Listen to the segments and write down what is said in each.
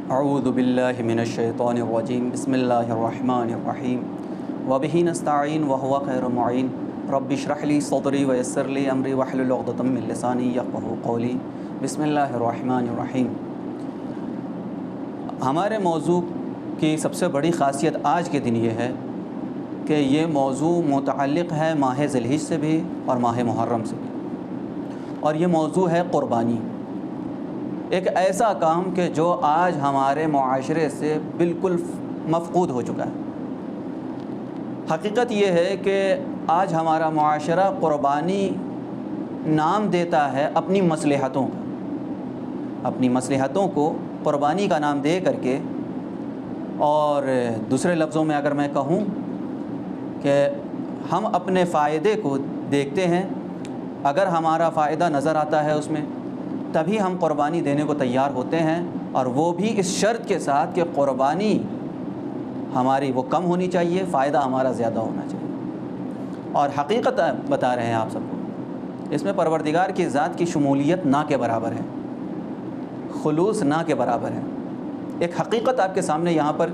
اعوذ باللہ من الشیطان الرجیم بسم اللہ الرحمن الرحیم وبہ نستعین وہو خیر المعین رب اشرح لی صدری ویسر لی امری واحلل عقدۃ من لسانی یفقہوا قولی بسم اللہ الرحمن الرحیم۔ ہمارے موضوع کی سب سے بڑی خاصیت آج کے دن یہ ہے کہ یہ موضوع متعلق ہے ماہ ذی الحجہ سے بھی اور ماہ محرم سے بھی، اور یہ موضوع ہے قربانی، ایک ایسا کام کہ جو آج ہمارے معاشرے سے بالکل مفقود ہو چکا ہے۔ حقیقت یہ ہے کہ آج ہمارا معاشرہ قربانی نام دیتا ہے اپنی مصلحتوں کا، اپنی مصلحتوں کو قربانی کا نام دے کر کے، اور دوسرے لفظوں میں اگر میں کہوں کہ ہم اپنے فائدے کو دیکھتے ہیں، اگر ہمارا فائدہ نظر آتا ہے اس میں تبھی ہم قربانی دینے کو تیار ہوتے ہیں، اور وہ بھی اس شرط کے ساتھ کہ قربانی ہماری وہ کم ہونی چاہیے، فائدہ ہمارا زیادہ ہونا چاہیے۔ اور حقیقت بتا رہے ہیں آپ سب کو، اس میں پروردگار کی ذات کی شمولیت نہ کے برابر ہے، خلوص نہ کے برابر ہے۔ ایک حقیقت آپ کے سامنے یہاں پر،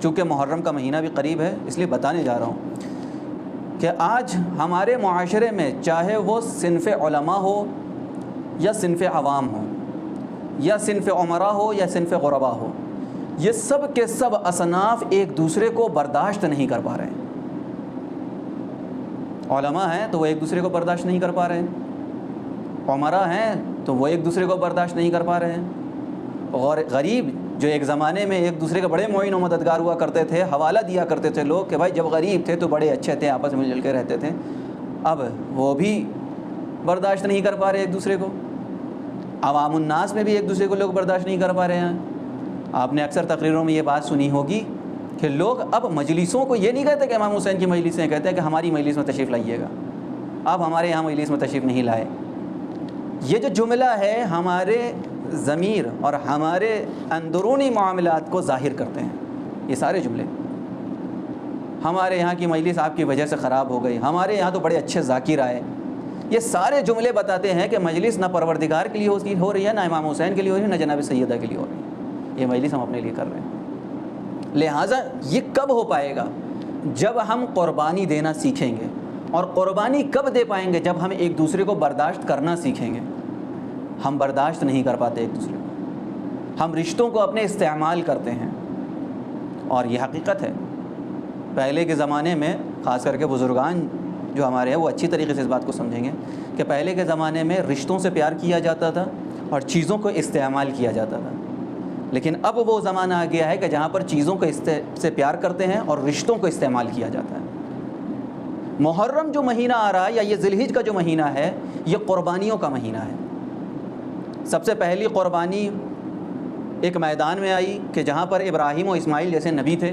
چونکہ محرم کا مہینہ بھی قریب ہے اس لیے بتانے جا رہا ہوں کہ آج ہمارے معاشرے میں چاہے وہ صنف علماء ہو یا صنف عوام ہو یا صنف عمرا ہو یا صنف غربا ہو، یہ سب کے سب اصناف ایک دوسرے کو برداشت نہیں کر پا رہے ہیں۔ علماء ہیں تو وہ ایک دوسرے کو برداشت نہیں کر پا رہے ہیں، عمرا ہیں تو وہ ایک دوسرے کو برداشت نہیں کر پا رہے ہیں، اور غریب جو ایک زمانے میں ایک دوسرے کے بڑے معین و مددگار ہوا کرتے تھے، حوالہ دیا کرتے تھے لوگ کہ بھائی جب غریب تھے تو بڑے اچھے تھے، آپس میں مل جل کے رہتے تھے، اب وہ بھی برداشت نہیں کر پا رہے ایک دوسرے کو۔ عوام الناس میں بھی ایک دوسرے کو لوگ برداشت نہیں کر پا رہے ہیں۔ آپ نے اکثر تقریروں میں یہ بات سنی ہوگی کہ لوگ اب مجلسوں کو یہ نہیں کہتے کہ امام حسین کی مجلسیں، کہتے ہیں کہ ہماری مجلس میں تشریف لائیے گا، آپ ہمارے یہاں مجلس میں تشریف نہیں لائے۔ یہ جو جملہ ہے ہمارے ضمیر اور ہمارے اندرونی معاملات کو ظاہر کرتے ہیں۔ یہ سارے جملے، ہمارے یہاں کی مجلس آپ کی وجہ سے خراب ہو گئی، ہمارے یہاں تو بڑے اچھے ذاکر آئے، یہ سارے جملے بتاتے ہیں کہ مجلس نہ پروردگار کے لیے ہو رہی ہے، نہ امام حسین کے لیے ہو رہی ہے، نہ جناب سیدہ کے لیے ہو رہی ہے، یہ مجلس ہم اپنے لیے کر رہے ہیں۔ لہٰذا یہ کب ہو پائے گا؟ جب ہم قربانی دینا سیکھیں گے، اور قربانی کب دے پائیں گے؟ جب ہم ایک دوسرے کو برداشت کرنا سیکھیں گے۔ ہم برداشت نہیں کر پاتے ایک دوسرے کو، ہم رشتوں کو اپنے استعمال کرتے ہیں، اور یہ حقیقت ہے۔ پہلے کے زمانے میں خاص کر کے بزرگان جو ہمارے ہیں وہ اچھی طریقے سے اس بات کو سمجھیں گے کہ پہلے کے زمانے میں رشتوں سے پیار کیا جاتا تھا اور چیزوں کو استعمال کیا جاتا تھا، لیکن اب وہ زمانہ آ گیا ہے کہ جہاں پر چیزوں کو سے پیار کرتے ہیں اور رشتوں کو استعمال کیا جاتا ہے۔ محرم جو مہینہ آ رہا ہے یا یہ ذی الحجہ کا جو مہینہ ہے، یہ قربانیوں کا مہینہ ہے۔ سب سے پہلی قربانی ایک میدان میں آئی کہ جہاں پر ابراہیم و اسماعیل جیسے نبی تھے،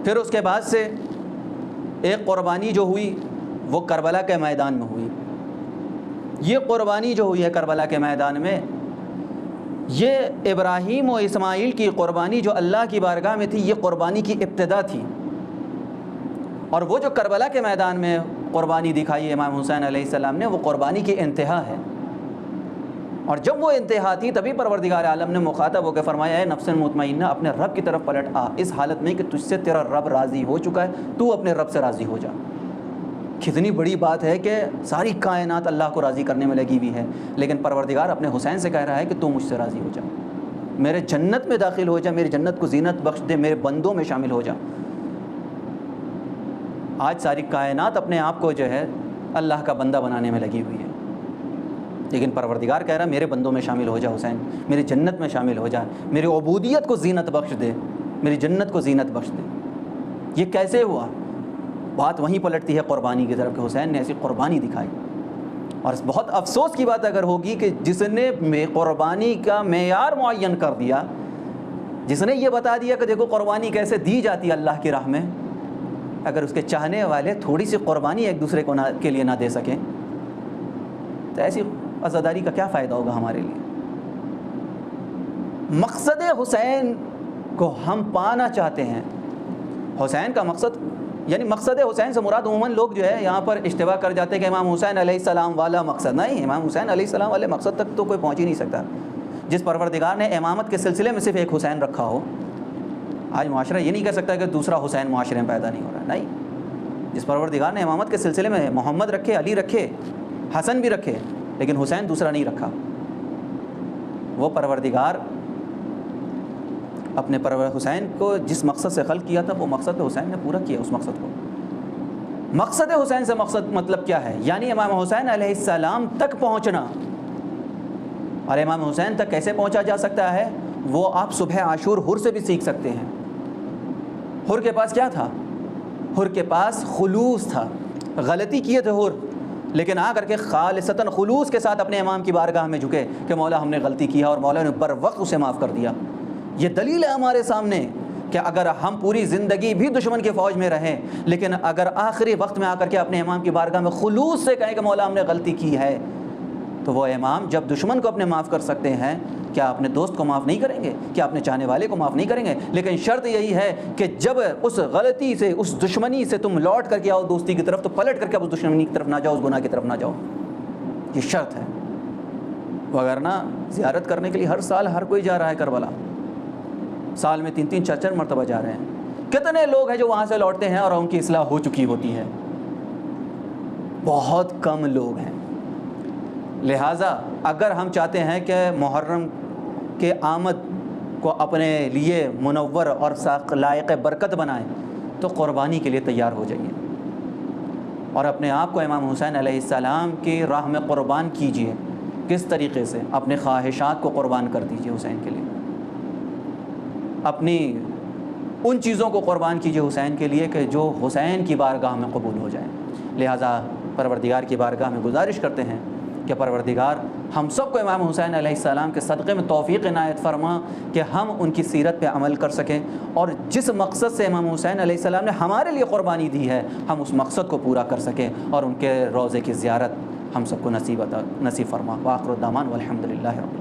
پھر اس کے بعد سے ایک قربانی جو ہوئی وہ کربلا کے میدان میں ہوئی۔ یہ قربانی جو ہوئی ہے کربلا کے میدان میں، یہ ابراہیم و اسماعیل کی قربانی جو اللہ کی بارگاہ میں تھی، یہ قربانی کی ابتدا تھی، اور وہ جو کربلا کے میدان میں قربانی دکھائی امام حسین علیہ السلام نے، وہ قربانی کی انتہا ہے۔ اور جب وہ انتہا تھی تبھی پروردگار عالم نے مخاطب ہو کے فرمایا، اے نفس مطمئنہ اپنے رب کی طرف پلٹ آ، اس حالت میں کہ تجھ سے تیرا رب راضی ہو چکا ہے، تو اپنے رب سے راضی ہو جا۔ کتنی بڑی بات ہے کہ ساری کائنات اللہ کو راضی کرنے میں لگی ہوئی ہے، لیکن پروردگار اپنے حسین سے کہہ رہا ہے کہ تو مجھ سے راضی ہو جا، میرے جنت میں داخل ہو جا، میری جنت کو زینت بخش دے، میرے بندوں میں شامل ہو جا۔ آج ساری کائنات اپنے آپ کو جو ہے اللہ کا بندہ بنانے میں لگی ہوئی ہے، لیکن پروردگار کہہ رہا ہے میرے بندوں میں شامل ہو جا حسین، میری جنت میں شامل ہو جا، میری عبودیت کو زینت بخش دے، میری جنت کو زینت بخش دے۔ یہ کیسے ہوا؟ بات وہیں پلٹتی ہے قربانی کی طرف کہ حسین نے ایسی قربانی دکھائی۔ اور بہت افسوس کی بات اگر ہوگی کہ جس نے قربانی کا معیار معین کر دیا، جس نے یہ بتا دیا کہ دیکھو قربانی کیسے دی جاتی ہے اللہ کی راہ میں، اگر اس کے چاہنے والے تھوڑی سی قربانی ایک دوسرے کو کے لیے نہ دے سکیں تو ایسی عزاداری کا کیا فائدہ ہوگا ہمارے لیے؟ مقصد حسین کو ہم پانا چاہتے ہیں۔ حسین کا مقصد، یعنی مقصد حسین سے مراد عموماً لوگ جو ہے یہاں پر اشتباہ کر جاتے ہیں کہ امام حسین علیہ السلام والا مقصد، نہیں، امام حسین علیہ السلام والے مقصد تک تو کوئی پہنچ ہی نہیں سکتا۔ جس پروردگار نے امامت کے سلسلے میں صرف ایک حسین رکھا ہو، آج معاشرہ یہ نہیں کہہ سکتا کہ دوسرا حسین معاشرے میں پیدا نہیں ہو رہا، نہیں، جس پروردگار نے امامت کے سلسلے میں محمد رکھے، علی رکھے، حسن بھی رکھے، لیکن حسین دوسرا نہیں رکھا، وہ پروردگار اپنے حسین کو جس مقصد سے خلق کیا تھا وہ مقصد حسین نے پورا کیا اس مقصد کو۔ مقصد حسین سے مقصد مطلب کیا ہے؟ یعنی امام حسین علیہ السلام تک پہنچنا۔ اور امام حسین تک کیسے پہنچا جا سکتا ہے؟ وہ آپ صبح عاشور حر سے بھی سیکھ سکتے ہیں۔ حر کے پاس کیا تھا؟ حر کے پاس خلوص تھا، غلطی کیے تھے حر، لیکن آ کر کے خالصتاً خلوص کے ساتھ اپنے امام کی بارگاہ میں جھکے کہ مولا ہم نے غلطی کیا، اور مولا نے بر وقت اسے معاف کر دیا۔ یہ دلیل ہے ہمارے سامنے کہ اگر ہم پوری زندگی بھی دشمن کی فوج میں رہیں، لیکن اگر آخری وقت میں آ کر کے اپنے امام کی بارگاہ میں خلوص سے کہیں کہ مولا ہم نے غلطی کی ہے، تو وہ امام جب دشمن کو اپنے معاف کر سکتے ہیں، کیا اپنے دوست کو معاف نہیں کریں گے؟ کیا اپنے چاہنے والے کو معاف نہیں کریں گے؟ لیکن شرط یہی ہے کہ جب اس غلطی سے، اس دشمنی سے تم لوٹ کر کے آؤ دوستی کی طرف، تو پلٹ کر کے اب اس دشمنی کی طرف نہ جاؤ، اس گناہ کی طرف نہ جاؤ، یہ شرط ہے۔ وگرنہ زیارت کرنے کے لیے ہر سال ہر کوئی جا رہا ہے کربلا، سال میں 3-3 4-4 مرتبہ جا رہے ہیں۔ کتنے لوگ ہیں جو وہاں سے لوٹتے ہیں اور ان کی اصلاح ہو چکی ہوتی ہے؟ بہت کم لوگ ہیں۔ لہٰذا اگر ہم چاہتے ہیں کہ محرم کے آمد کو اپنے لیے منور اور لائق برکت بنائیں، تو قربانی کے لیے تیار ہو جائیے اور اپنے آپ کو امام حسین علیہ السلام کی راہ میں قربان کیجیے۔ کس طریقے سے؟ اپنے خواہشات کو قربان کر دیجیے حسین کے لیے، اپنی ان چیزوں کو قربان کیجیے حسین کے لیے کہ جو حسین کی بارگاہ میں قبول ہو جائیں۔ لہٰذا پروردگار کی بارگاہ میں گزارش کرتے ہیں کہ پروردگار ہم سب کو امام حسین علیہ السلام کے صدقے میں توفیق عنایت فرما کہ ہم ان کی سیرت پہ عمل کر سکیں، اور جس مقصد سے امام حسین علیہ السلام نے ہمارے لیے قربانی دی ہے، ہم اس مقصد کو پورا کر سکیں، اور ان کے روضے کی زیارت ہم سب کو نصیب فرما۔ وآخر الدعوان والحمد للہ رب العالمین۔